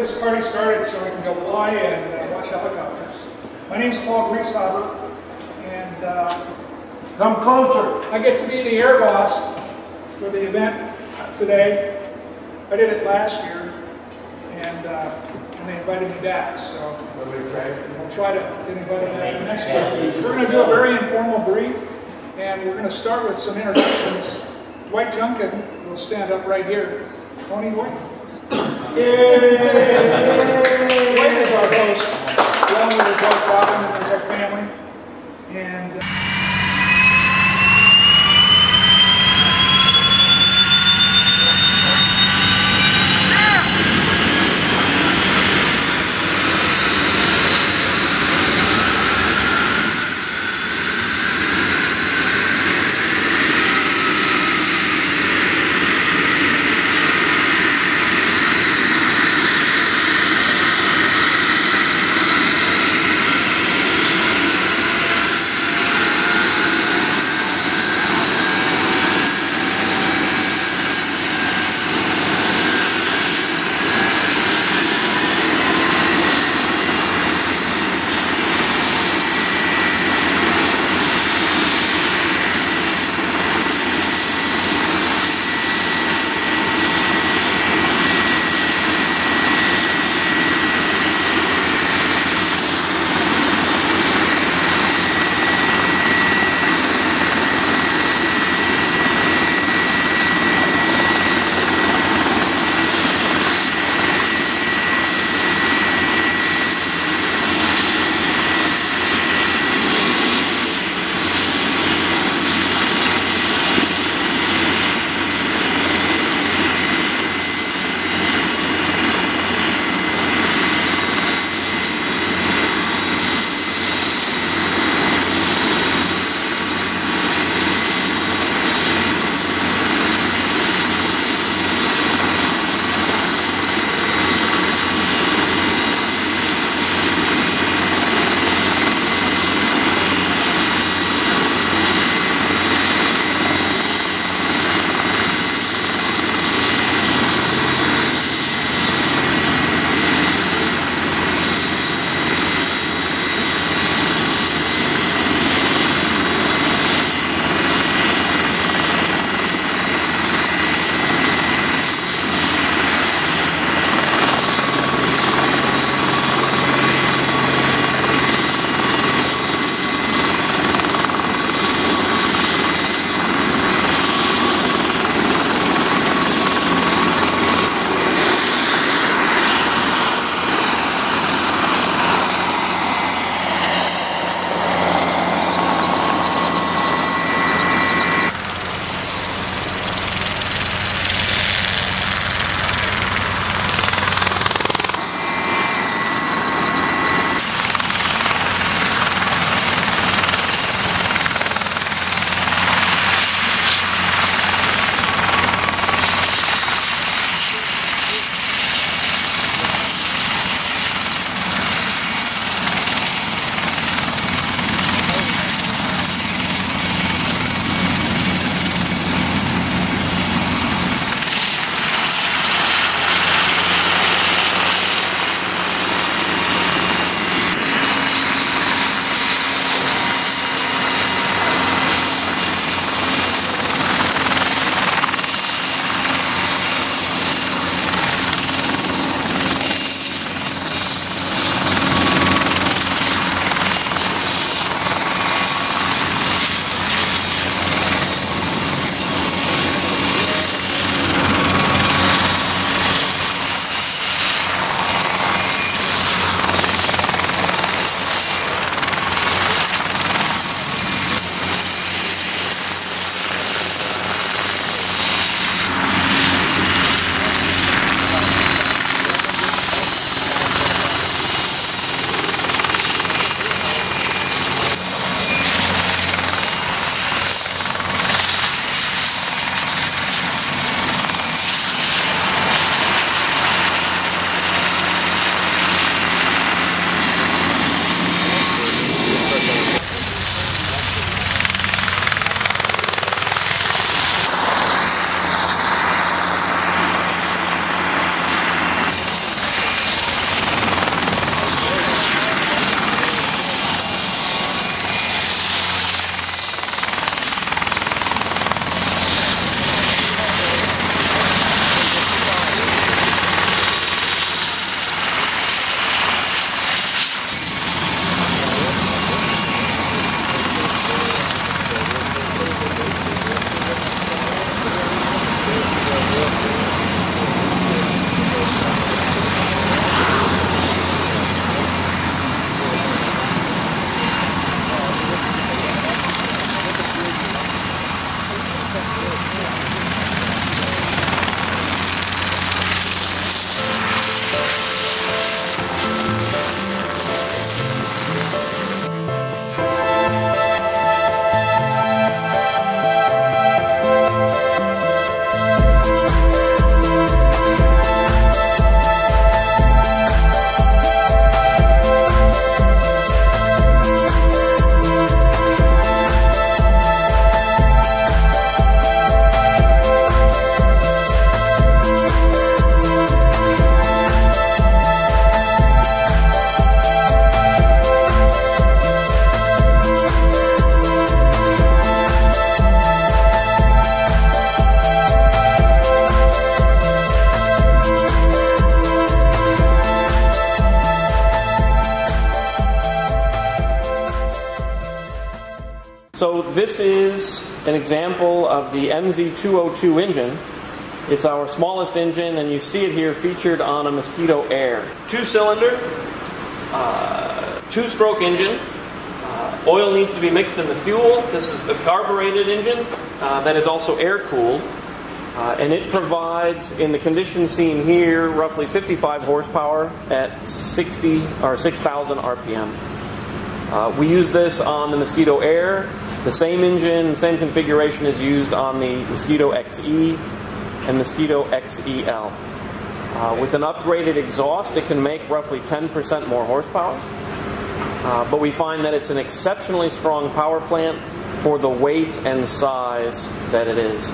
this party started so I can go fly and watch helicopters. My name's Paul Grieshaber, and come closer. I get to be the air boss for the event today. I did it last year, and they invited me back, so I'll try to get invited back next year. We're going to do a very informal brief, and we're going to start with some introductions. Dwight Junkin will stand up right here. Tony Dwight. Yay! Dwight is our host, along with his wife Robin and their family. And This is an example of the MZ202 engine. It's our smallest engine, and you see it here featured on a Mosquito Air. 2-cylinder, 2-stroke engine. Oil needs to be mixed in the fuel. This is a carbureted engine that is also air-cooled. And it provides, in the condition seen here, roughly 55 horsepower at 60 or 6,000 RPM. We use this on the Mosquito Air. The same engine, same configuration is used on the Mosquito XE and Mosquito XEL. With an upgraded exhaust, it can make roughly 10% more horsepower. But we find that it's an exceptionally strong power plant for the weight and size that it is.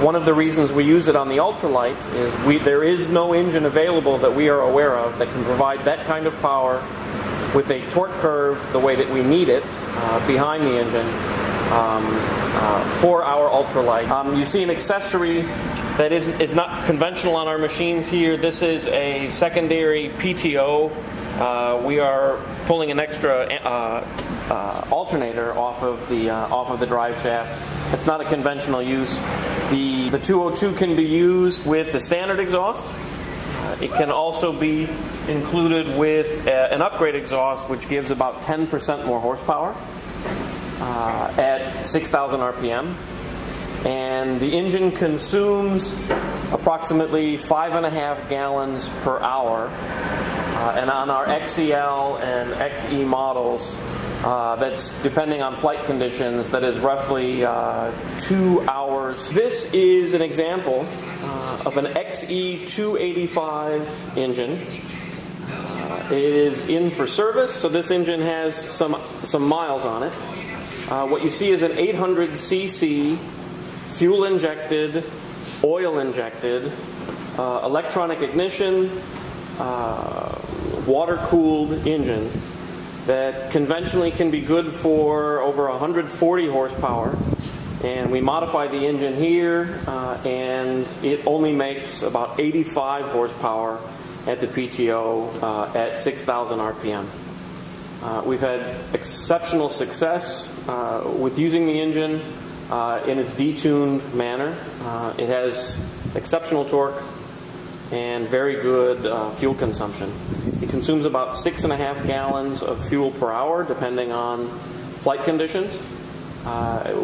One of the reasons we use it on the ultralight is there is no engine available that we are aware of that can provide that kind of power with a torque curve the way that we need it behind the engine for our ultralight. You see an accessory that is not conventional on our machines here. This is a secondary PTO. We are pulling an extra alternator off of the drive shaft. It's not a conventional use. The 202 can be used with the standard exhaust. It can also be included with an upgrade exhaust, which gives about 10% more horsepower at 6,000 RPM. And the engine consumes approximately 5.5 gallons per hour. And on our XEL and XE models, that's depending on flight conditions, that is roughly 2 hours. This is an example of an XE 285 engine. It is in for service, so this engine has some miles on it. What you see is an 800cc fuel-injected, oil-injected, electronic ignition, water-cooled engine that conventionally can be good for over 140 horsepower. And we modified the engine here, and it only makes about 85 horsepower at the PTO at 6,000 RPM. We've had exceptional success with using the engine in its detuned manner. It has exceptional torque and very good fuel consumption. It consumes about 6.5 gallons of fuel per hour, depending on flight conditions,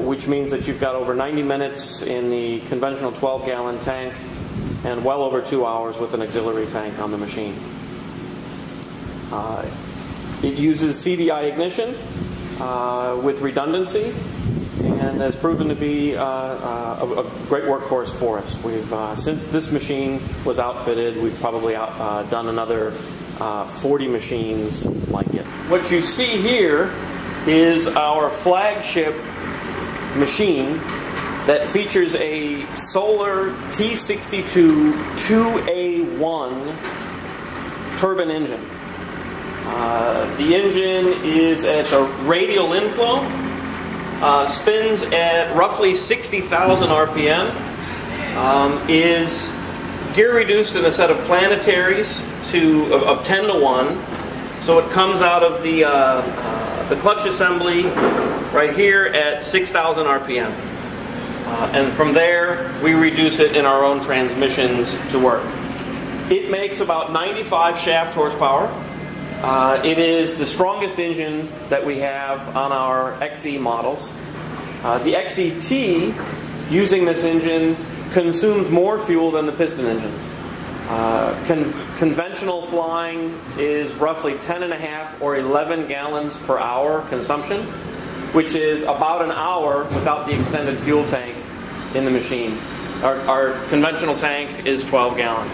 which means that you've got over 90 minutes in the conventional 12-gallon tank and well over 2 hours with an auxiliary tank on the machine. It uses CDI ignition with redundancy, and has proven to be a great workhorse for us. We've since this machine was outfitted, we've probably done another 40 machines like it. What you see here is our flagship machine that features a solar T62 2A1 turbine engine. The engine is at a radial inflow. Spins at roughly 60,000 RPM, is gear reduced in a set of planetaries of 10 to 1. So it comes out of the clutch assembly right here at 6,000 RPM. And from there, we reduce it in our own transmissions to work. It makes about 95 shaft horsepower. It is the strongest engine that we have on our XE models. The XET, using this engine, consumes more fuel than the piston engines. Conventional flying is roughly 10.5 or 11 gallons per hour consumption, which is about an hour without the extended fuel tank in the machine. Our conventional tank is 12 gallons.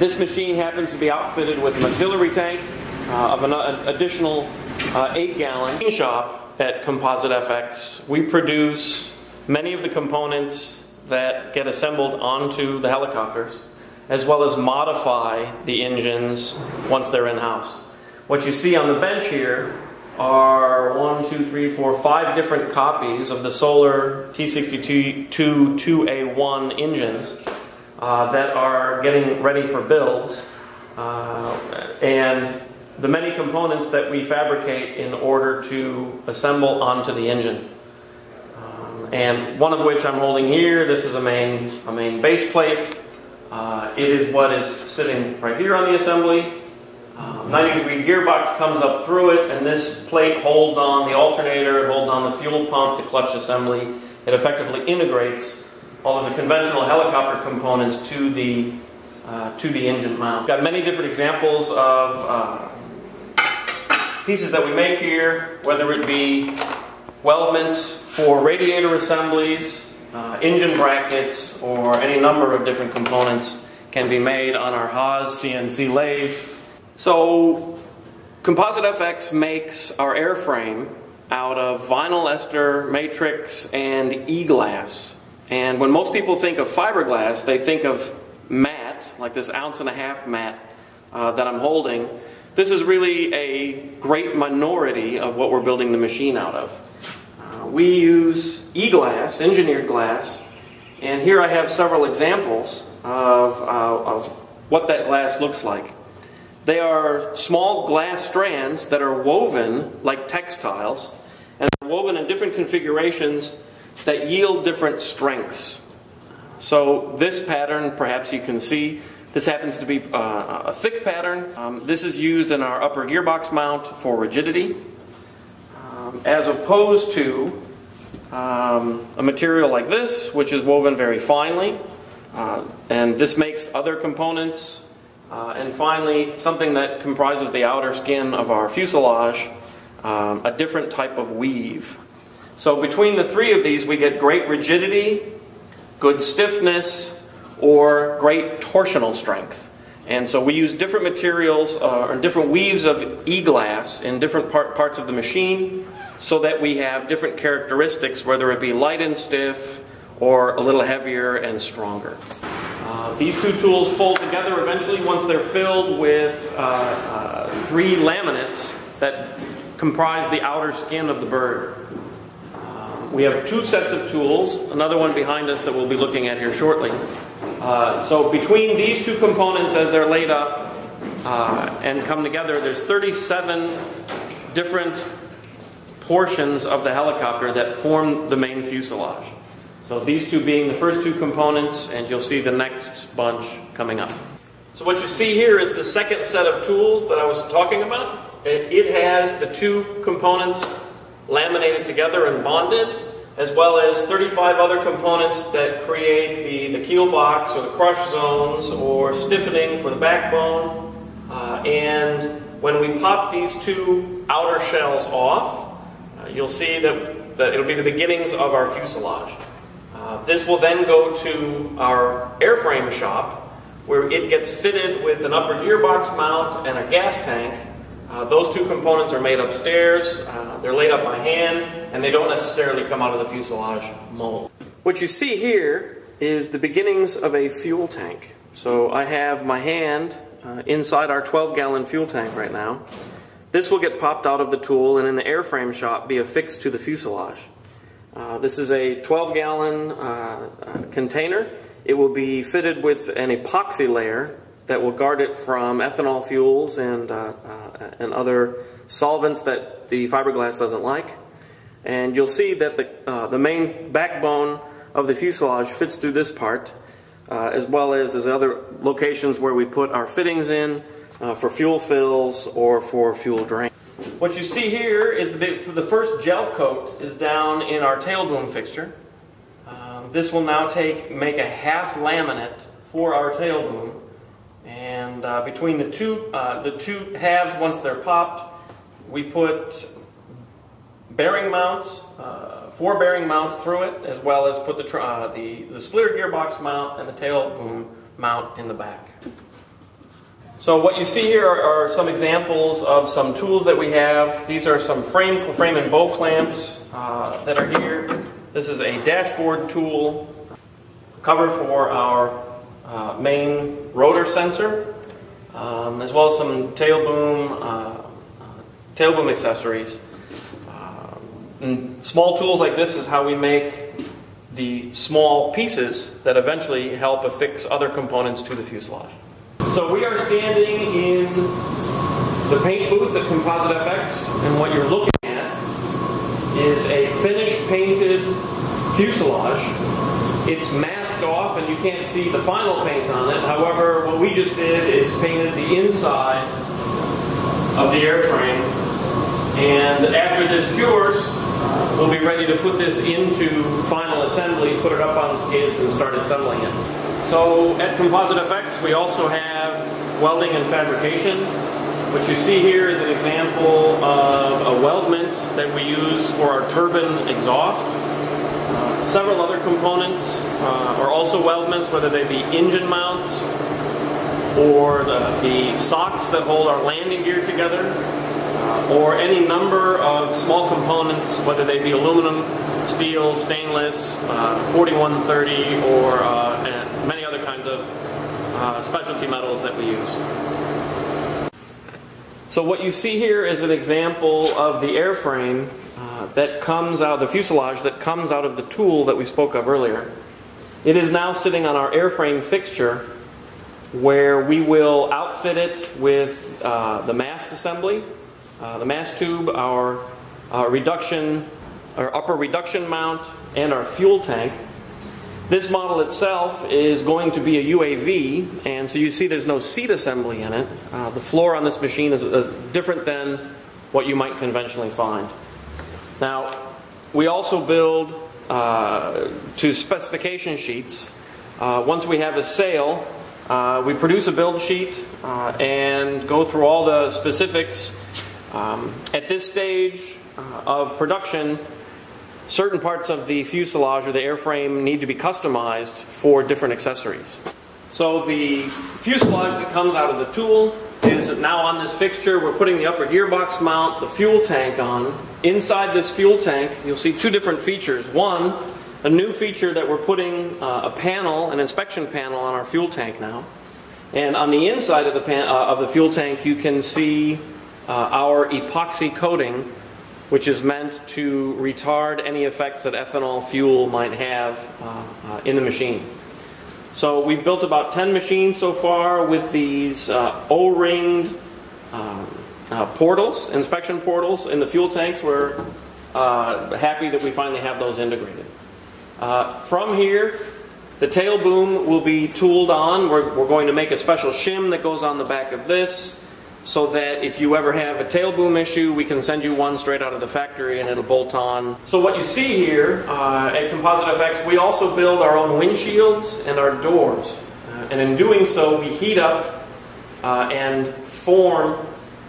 This machine happens to be outfitted with an auxiliary tank of an additional 8-gallon. Shop at Composite FX, we produce many of the components that get assembled onto the helicopters, as well as modify the engines once they're in-house. What you see on the bench here are 5 different copies of the Solar T62 2A1 engines that are getting ready for builds. And the many components that we fabricate in order to assemble onto the engine. And one of which I'm holding here, this is a main base plate. It is what is sitting right here on the assembly. 90-degree gearbox comes up through it, and this plate holds on the alternator, it holds on the fuel pump, the clutch assembly. It effectively integrates all of the conventional helicopter components to the engine mount. We've got many different examples of pieces that we make here, whether it be weldments for radiator assemblies, engine brackets, or any number of different components can be made on our Haas CNC lathe. So Composite FX makes our airframe out of vinyl ester, matrix, and e-glass. And when most people think of fiberglass, they think of mat, like this 1.5 ounce mat that I'm holding. This is really a great minority of what we're building the machine out of. We use e-glass, engineered glass, and here I have several examples of what that glass looks like. They are small glass strands that are woven like textiles, and they're woven in different configurations that yield different strengths. So this pattern, perhaps you can see, this happens to be a thick pattern. This is used in our upper gearbox mount for rigidity, as opposed to a material like this, which is woven very finely. And this makes other components. And finally, something that comprises the outer skin of our fuselage, a different type of weave. So between the three of these, we get great rigidity, good stiffness, or great torsional strength. And so we use different materials or different weaves of e-glass in different parts of the machine so that we have different characteristics, whether it be light and stiff or a little heavier and stronger. These two tools fold together eventually once they're filled with 3 laminates that comprise the outer skin of the bird. We have 2 sets of tools, another one behind us that we'll be looking at here shortly. So between these 2 components as they're laid up and come together, there's 37 different portions of the helicopter that form the main fuselage. So these 2 being the first 2 components, and you'll see the next bunch coming up. So what you see here is the second set of tools that I was talking about. It has the 2 components laminated together and bonded, as well as 35 other components that create the keel box or the crush zones or stiffening for the backbone. And when we pop these 2 outer shells off, you'll see that it'll be the beginnings of our fuselage. This will then go to our airframe shop, where it gets fitted with an upper gearbox mount and a gas tank. Those 2 components are made upstairs, they're laid up by hand, and they don't necessarily come out of the fuselage mold. What you see here is the beginnings of a fuel tank. So I have my hand inside our 12-gallon fuel tank right now. This will get popped out of the tool and in the airframe shop be affixed to the fuselage. This is a 12-gallon container. It will be fitted with an epoxy layer that will guard it from ethanol fuels and other solvents that the fiberglass doesn't like. And you'll see that the main backbone of the fuselage fits through this part, as well as there's other locations where we put our fittings in for fuel fills or for fuel drain. What you see here is the first gel coat is down in our tail boom fixture. This will now make a half laminate for our tail boom, and between the two halves, once they're popped, we put bearing mounts, 4 bearing mounts through it, as well as put the splitter gearbox mount and the tail boom mount in the back. So what you see here are some examples of some tools that we have. These are some frame and bow clamps that are here. This is a dashboard tool, cover for our main rotor sensor, as well as some tail boom accessories. And small tools like this is how we make the small pieces that eventually help affix other components to the fuselage. So we are standing in The paint booth at Composite FX, and what you're looking at is a finished painted fuselage. It's masked off and you can't see the final paint on it. However, what we just did is painted the inside of the airframe. And after this cures, we'll be ready to put this into final assembly, put it up on skids and start assembling it. So at Composite FX we also have welding and fabrication. What you see here is an example of a weldment that we use for our turbine exhaust. Several other components are also weldments, whether they be engine mounts or the socks that hold our landing gear together, or any number of small components, whether they be aluminum, steel, stainless, 4130, or and many other kinds of specialty metals that we use. So what you see here is an example of the airframe that comes out, the fuselage that comes out of the tool that we spoke of earlier. It is now sitting on our airframe fixture, where we will outfit it with the mast assembly, the mast tube, our upper reduction mount, and our fuel tank. This model itself is going to be a UAV, and so you see there's no seat assembly in it. The floor on this machine is different than what you might conventionally find. Now, we also build to specification sheets. Once we have a sale, we produce a build sheet and go through all the specifics. At this stage of production, certain parts of the fuselage or the airframe need to be customized for different accessories. So the fuselage that comes out of the tool is now on this fixture. We're putting the upper gearbox mount, the fuel tank on. Inside this fuel tank, you'll see two different features. One, a new feature that we're putting a panel, an inspection panel on our fuel tank now. And on the inside of the fuel tank, you can see our epoxy coating, which is meant to retard any effects that ethanol fuel might have in the machine. So we've built about 10 machines so far with these O-ringed portals, inspection portals in the fuel tanks. We're happy that we finally have those integrated. From here, the tail boom will be tooled on. We're going to make a special shim that goes on the back of this, so that if you ever have a tail boom issue, we can send you one straight out of the factory and it'll bolt on. So what you see here at Composite FX, we also build our own windshields and our doors. And in doing so, we heat up and form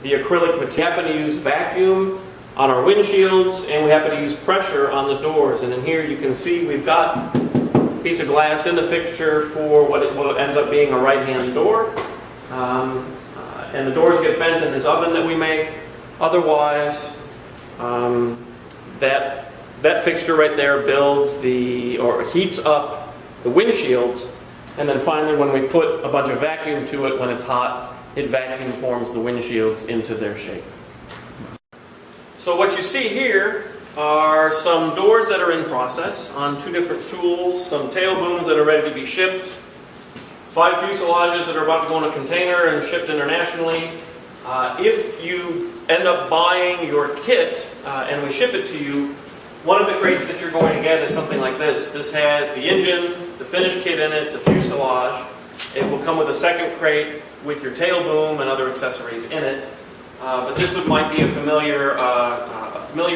the acrylic material. We happen to use vacuum on our windshields, and we happen to use pressure on the doors. And in here you can see we've got a piece of glass in the fixture for what ends up being a right-hand door. And the doors get bent in this oven that we make. Otherwise, that fixture right there builds or heats up the windshields, and then finally when we put a bunch of vacuum to it, when it's hot, it vacuum forms the windshields into their shape. So what you see here are some doors that are in process on two different tools, some tail booms that are ready to be shipped, 5 fuselages that are about to go in a container and shipped internationally. If you end up buying your kit and we ship it to you, one of the crates that you're going to get is something like this. This has the engine, the finished kit in it, the fuselage. It will come with a second crate with your tail boom and other accessories in it. But this might be a familiar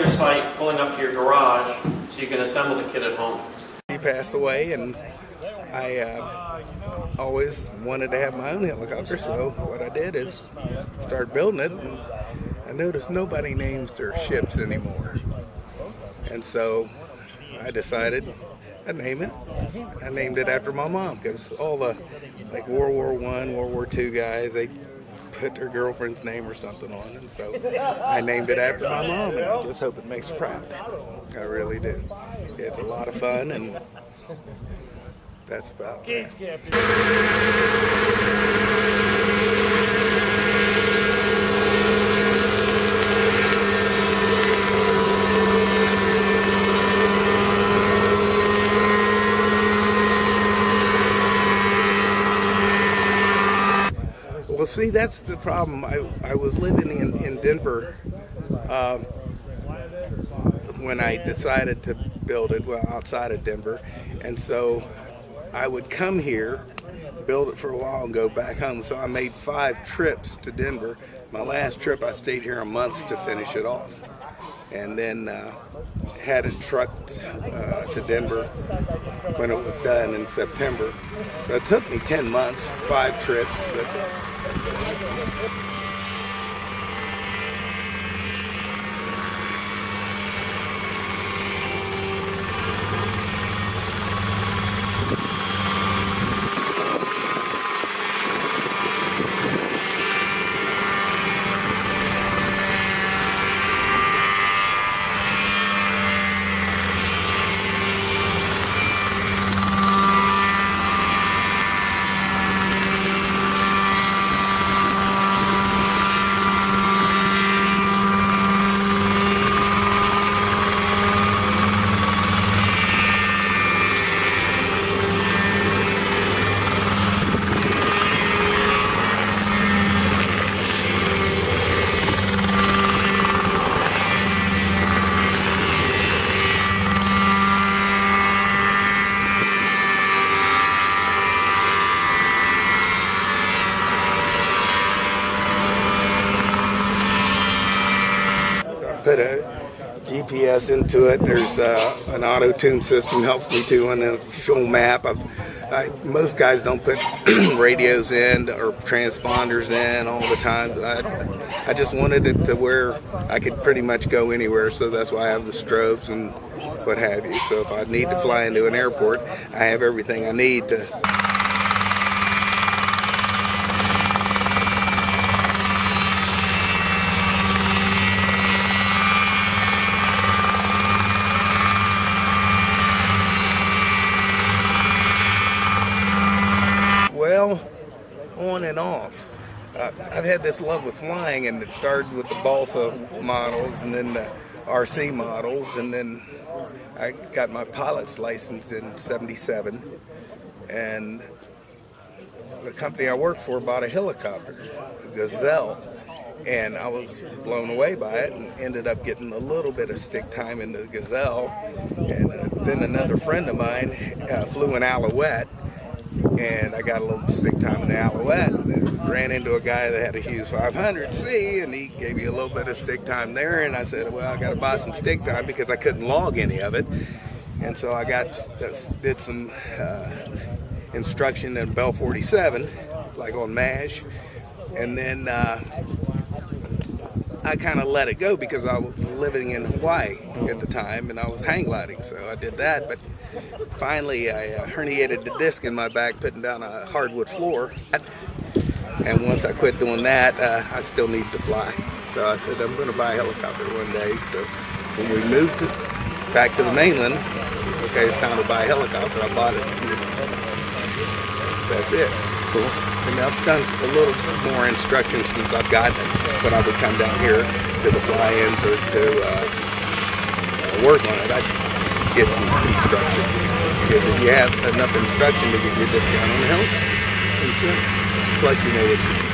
sight pulling up to your garage, so you can assemble the kit at home. He passed away, and I always wanted to have my own helicopter, so what I did is start building it, and I noticed nobody names their ships anymore. And so I decided I'd name it. I named it after my mom, because all the like World War I, World War II guys, they put their girlfriend's name or something on it. And so I named it after my mom, and I just hope it makes her proud. I really do. It's a lot of fun, and that's about that. Well, see, that's the problem. I was living in Denver when I decided to build it, well, outside of Denver. And so I would come here, build it for a while, and go back home. So I made 5 trips to Denver. My last trip, I stayed here a month to finish it off. And then had it trucked to Denver when it was done in September. So it took me 10 months, 5 trips. But put a GPS into it. There's an auto-tune system helps me too on the fuel map. Most guys don't put radios in or transponders in all the time. I just wanted it to where I could pretty much go anywhere, so that's why I have the strobes and what have you. So if I need to fly into an airport, I have everything I need to. Well, on and off. I've had this love with flying, and it started with the balsa models and then the RC models, and then I got my pilot's license in '77, and the company I worked for bought a helicopter, a Gazelle, and I was blown away by it and ended up getting a little bit of stick time in the Gazelle. And then another friend of mine flew an Alouette, and I got a little stick time in the Alouette, and ran into a guy that had a Hughes 500C, and he gave me a little bit of stick time there, and I said, well, I got to buy some stick time because I couldn't log any of it. And so I did some instruction in Bell 47, like on MASH, and then I kind of let it go because I was living in Hawaii at the time, and I was hang gliding, so I did that. But finally, I herniated the disc in my back putting down a hardwood floor. And once I quit doing that, I still needed to fly. So I said, I'm going to buy a helicopter one day. So when we moved back to the mainland, okay, it's time to buy a helicopter. I bought it. That's it. Cool. And I've done a little more instruction since I've gotten it. When I would come down here to the fly-ins or to work on it, I'd get some instruction. Because if you have enough instruction to get your discount on the helicopter, plus you know what you're